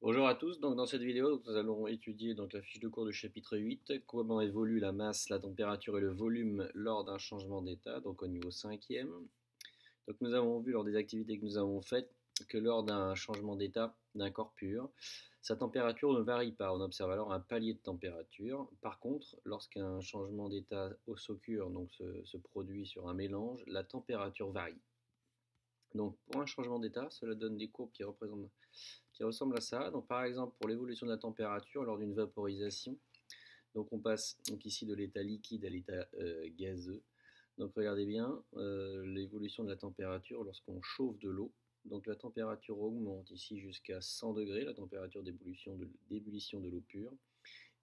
Bonjour à tous, donc dans cette vidéo nous allons étudier donc la fiche de cours du chapitre 8, comment évolue la masse, la température et le volume lors d'un changement d'état, donc au niveau 5e. Donc nous avons vu lors des activités que nous avons faites que lors d'un changement d'état d'un corps pur, sa température ne varie pas, on observe alors un palier de température. Par contre, lorsqu'un changement d'état ossocure donc se produit sur un mélange, la température varie. Donc pour un changement d'état, cela donne des courbes qui ressemblent à ça. Donc par exemple pour l'évolution de la température lors d'une vaporisation, donc on passe donc ici de l'état liquide à l'état gazeux. Donc regardez bien l'évolution de la température lorsqu'on chauffe de l'eau. Donc la température augmente ici jusqu'à 100 degrés, la température d'ébullition de l'eau pure.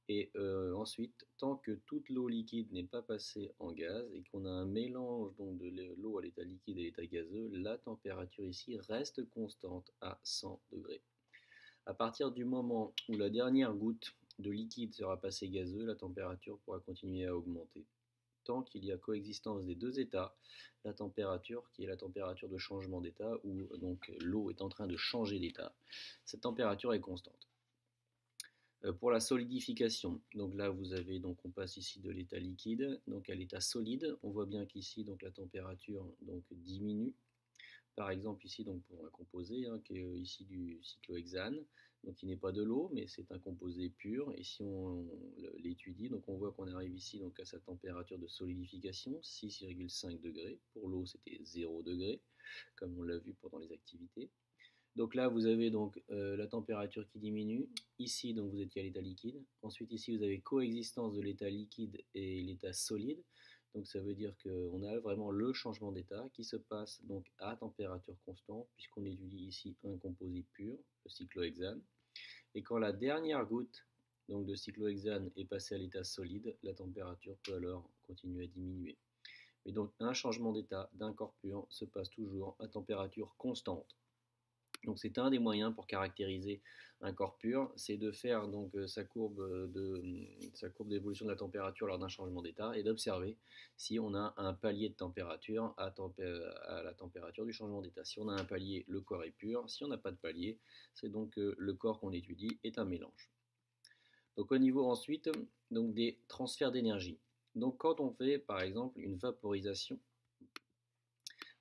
Et ensuite, tant que toute l'eau liquide n'est pas passée en gaz et qu'on a un mélange donc de l'eau à l'état liquide et l'état gazeux, la température ici reste constante à 100 degrés. À partir du moment où la dernière goutte de liquide sera passée gazeux, la température pourra continuer à augmenter. Tant qu'il y a coexistence des deux états, la température, qui est la température de changement d'état, où donc l'eau est en train de changer d'état, cette température est constante. Pour la solidification, donc là vous avez donc on passe ici de l'état liquide donc à l'état solide. On voit bien qu'ici donc la température donc diminue. Par exemple ici donc pour un composé qui est issu du cyclohexane, donc qui n'est pas de l'eau mais c'est un composé pur. Et si on l'étudie, donc on voit qu'on arrive ici donc à sa température de solidification 6,5 degrés. Pour l'eau c'était 0 degré comme on l'a vu pendant les activités. Donc là, vous avez donc la température qui diminue. Ici, donc vous étiez à l'état liquide. Ensuite, ici, vous avez coexistence de l'état liquide et l'état solide. Donc ça veut dire qu'on a vraiment le changement d'état qui se passe donc à température constante, puisqu'on étudie ici un composé pur, le cyclohexane. Et quand la dernière goutte donc, de cyclohexane est passée à l'état solide, la température peut alors continuer à diminuer. Mais donc un changement d'état d'un corps pur se passe toujours à température constante. Donc c'est un des moyens pour caractériser un corps pur, c'est de faire donc sa courbe d'évolution de la température lors d'un changement d'état et d'observer si on a un palier de température à la température du changement d'état. Si on a un palier, le corps est pur. Si on n'a pas de palier, c'est donc le corps qu'on étudie est un mélange. Donc au niveau ensuite donc des transferts d'énergie. Donc quand on fait par exemple une vaporisation,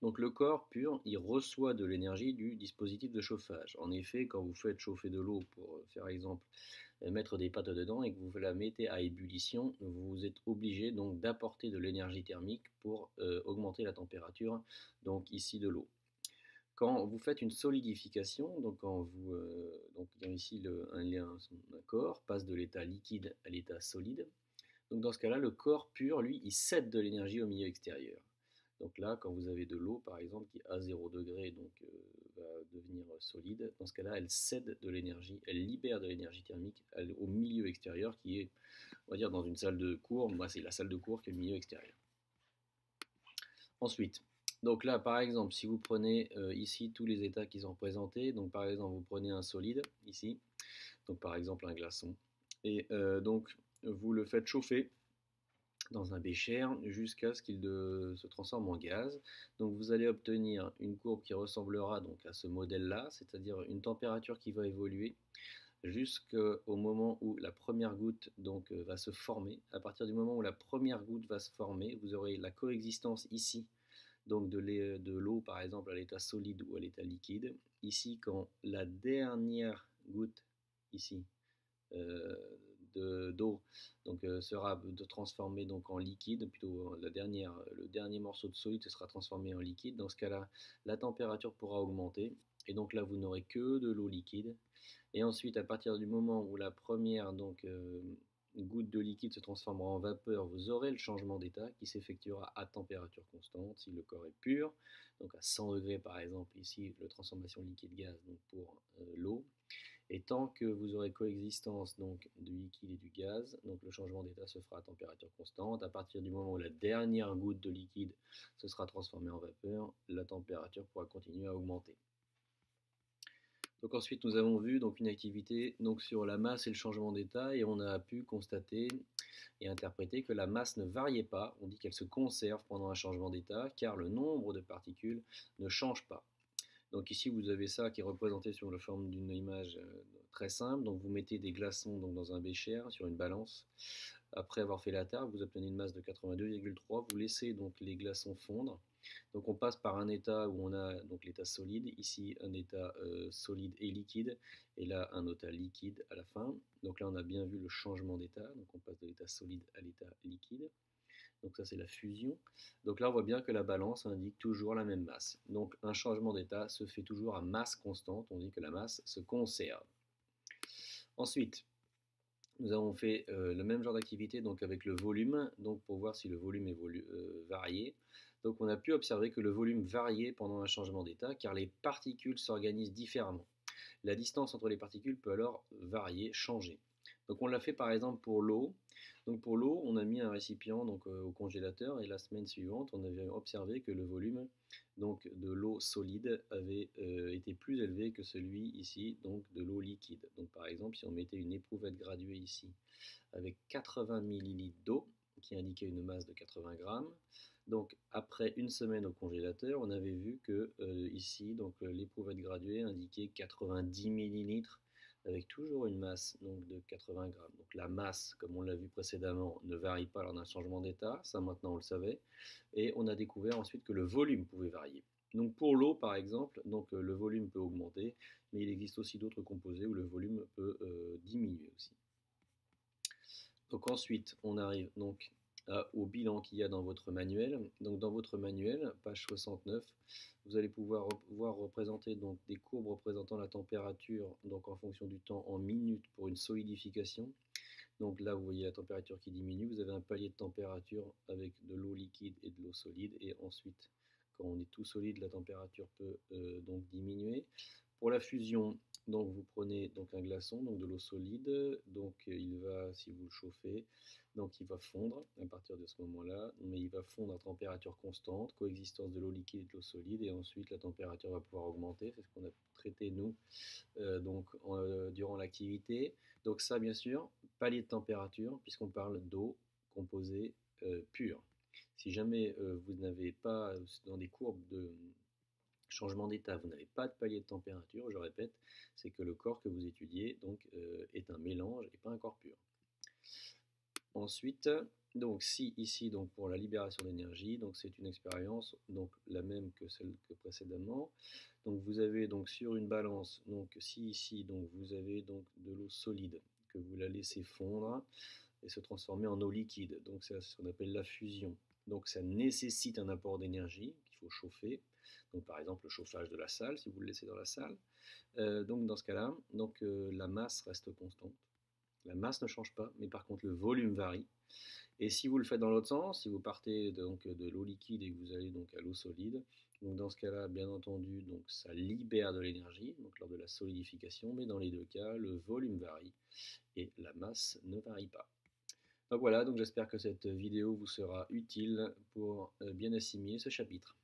donc le corps pur, il reçoit de l'énergie du dispositif de chauffage. En effet, quand vous faites chauffer de l'eau pour, par exemple, mettre des pâtes dedans et que vous la mettez à ébullition, vous êtes obligé donc d'apporter de l'énergie thermique pour augmenter la température, donc ici de l'eau. Quand vous faites une solidification, donc quand vous, donc ici un corps passe de l'état liquide à l'état solide. Donc dans ce cas-là, le corps pur, lui, il cède de l'énergie au milieu extérieur. Donc là, quand vous avez de l'eau, par exemple, qui à 0 degré donc, va devenir solide, dans ce cas-là, elle cède de l'énergie, elle libère de l'énergie thermique au milieu extérieur qui est, on va dire, dans une salle de cours. Moi, c'est la salle de cours qui est le milieu extérieur. Ensuite, donc là, par exemple, si vous prenez ici tous les états qui sont représentés, donc par exemple, vous prenez un solide, ici, donc par exemple un glaçon, et donc vous le faites chauffer dans un bécher jusqu'à ce qu'il se transforme en gaz. Donc vous allez obtenir une courbe qui ressemblera donc à ce modèle-là, c'est-à-dire une température qui va évoluer jusqu'au moment où la première goutte donc, va se former. À partir du moment où la première goutte va se former, vous aurez la coexistence ici donc de l'eau par exemple à l'état solide ou à l'état liquide. Ici, quand la dernière goutte ici d'eau donc sera transformé donc en liquide, plutôt le dernier morceau de solide sera transformé en liquide. Dans ce cas-là, la température pourra augmenter et donc là vous n'aurez que de l'eau liquide. Et ensuite, à partir du moment où la première donc goutte de liquide se transformera en vapeur, vous aurez le changement d'état qui s'effectuera à température constante si le corps est pur, donc à 100 degrés par exemple ici, la transformation liquide-gaz donc pour l'eau. Et tant que vous aurez coexistence donc du liquide et du gaz, donc le changement d'état se fera à température constante. À partir du moment où la dernière goutte de liquide se sera transformée en vapeur, la température pourra continuer à augmenter. Donc ensuite nous avons vu donc une activité donc sur la masse et le changement d'état et on a pu constater et interpréter que la masse ne variait pas. On dit qu'elle se conserve pendant un changement d'état car le nombre de particules ne change pas. Donc ici vous avez ça qui est représenté sur la forme d'une image très simple. Donc vous mettez des glaçons donc, dans un bécher sur une balance. Après avoir fait la table, vous obtenez une masse de 82,3. Vous laissez donc les glaçons fondre. Donc on passe par un état où on a donc l'état solide, ici un état solide et liquide, et là un état liquide à la fin. Donc là on a bien vu le changement d'état, donc on passe de l'état solide à l'état liquide. Donc ça c'est la fusion. Donc là on voit bien que la balance indique toujours la même masse. Donc un changement d'état se fait toujours à masse constante, on dit que la masse se conserve. Ensuite, nous avons fait le même genre d'activité donc avec le volume, donc pour voir si le volume est varié. Donc on a pu observer que le volume variait pendant un changement d'état car les particules s'organisent différemment. La distance entre les particules peut alors varier, changer. Donc on l'a fait par exemple pour l'eau. Donc pour l'eau, on a mis un récipient donc, au congélateur et la semaine suivante, on avait observé que le volume donc, de l'eau solide avait été plus élevé que celui ici donc, de l'eau liquide. Donc par exemple, si on mettait une éprouvette graduée ici avec 80 ml d'eau qui indiquait une masse de 80 grammes, donc après une semaine au congélateur, on avait vu que ici, donc l'éprouvette graduée indiquait 90 millilitres avec toujours une masse donc, de 80 grammes. Donc la masse, comme on l'a vu précédemment, ne varie pas lors d'un changement d'état, ça maintenant on le savait, et on a découvert ensuite que le volume pouvait varier. Donc pour l'eau par exemple, donc, le volume peut augmenter, mais il existe aussi d'autres composés où le volume peut diminuer aussi. Donc ensuite, on arrive donc au bilan qu'il y a dans votre manuel. Donc dans votre manuel, page 69, vous allez pouvoir voir représenter donc des courbes représentant la température donc en fonction du temps en minutes pour une solidification. Donc là, vous voyez la température qui diminue. Vous avez un palier de température avec de l'eau liquide et de l'eau solide. Et ensuite, quand on est tout solide, la température peut donc diminuer. Pour la fusion, donc vous prenez donc un glaçon, donc de l'eau solide, donc il va, si vous le chauffez, donc il va fondre à partir de ce moment-là, mais il va fondre à température constante, coexistence de l'eau liquide et de l'eau solide, et ensuite la température va pouvoir augmenter, c'est ce qu'on a traité nous donc, durant l'activité. Donc ça bien sûr, palier de température, puisqu'on parle d'eau composée pure. Si jamais vous n'avez pas dans des courbes de changement d'état, vous n'avez pas de palier de température, je répète, c'est que le corps que vous étudiez donc, est un mélange et pas un corps pur. Ensuite, donc si ici donc pour la libération d'énergie, donc c'est une expérience donc la même que celle que précédemment. Donc vous avez donc sur une balance, donc si ici donc vous avez donc de l'eau solide que vous la laissez fondre et se transformer en eau liquide, donc c'est ce qu'on appelle la fusion. Donc ça nécessite un apport d'énergie qu'il faut chauffer. Donc par exemple le chauffage de la salle, si vous le laissez dans la salle. Donc dans ce cas-là, donc, la masse reste constante. La masse ne change pas, mais par contre le volume varie. Et si vous le faites dans l'autre sens, si vous partez donc de l'eau liquide et que vous allez donc à l'eau solide, donc dans ce cas-là, bien entendu, donc ça libère de l'énergie, donc lors de la solidification, mais dans les deux cas, le volume varie et la masse ne varie pas. Donc voilà, donc j'espère que cette vidéo vous sera utile pour bien assimiler ce chapitre.